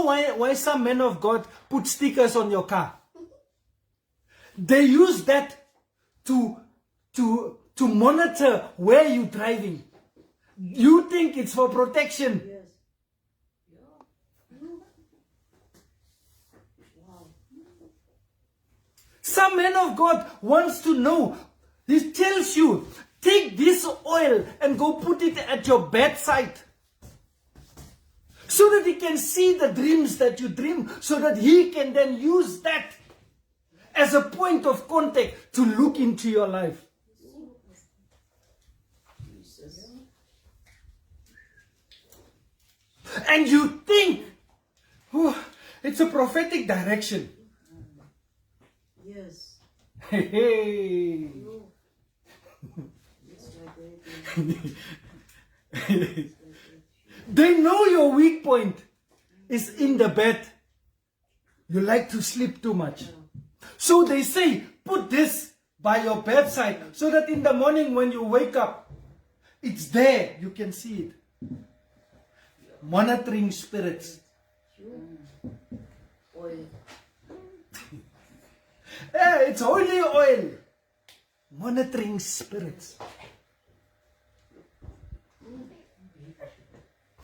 why some men of God put stickers on your car? They use that to monitor where you're driving. You think it's for protection. Yes. Yeah. Wow. Some man of God wants to know. He tells you, take this oil and go put it at your bedside. So that he can see the dreams that you dream. So that he can then use that as a point of contact to look into your life. And you think, oh, it's a prophetic direction. Yes. Hey. That's my baby. They know your weak point is in the bed. You like to sleep too much. So they say, put this by your bedside so that in the morning when you wake up, it's there. You can see it. Monitoring spirits. Oil. It's holy oil. Monitoring spirits.